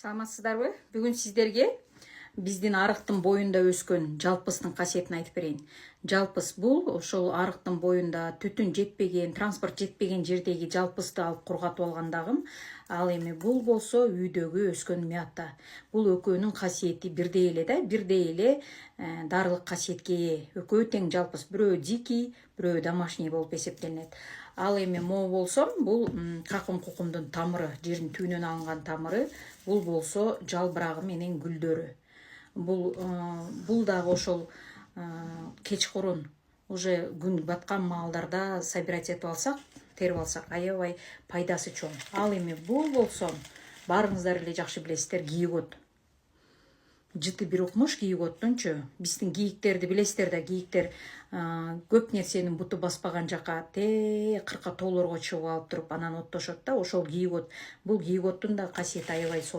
Саламатсыздарбы? Бүгүн сиздерге биздин арыктын боюнда өскөн жалпыстын касиетин айтып берейин. Жалпыс бул ошол арыктын боюнда түтүн жетпеген, транспорт жетпеген жердеги жалпысты алып кургатып алгандагы. Ал эми бул болсо үйдөгү өскөн мята. Бул экөөнүн касиети бирдей эле да, бирдей эле дарылык касиетке ээ. Экөө тең жалпыс. Бирөө дикий, бирөө домашний болуп эсептелинет. Ал эми могу болсо бул какым кукумдун тамыры, жердин түбүнөн алынган тамыры. Бул болсо жалбырагы менен гүлдөрү. Бул дагы ошол кечкурун уже күн баткан маалдарда собирать этип алсак, терип алсак, аябай пайдасы чоң. Ал эми бул болсо баарыңыздар эле жакшы билесиздер, кийгот. Жыты бир укмуш кийготтунчу. Биздин кийиктерди билесиздер да, кийиктер көп нерсенин буту баспаган жака кырка тоолорго чыгып алып туруп анан оттошот да, ошол кийгот. Бул кийготтун да касиети аябай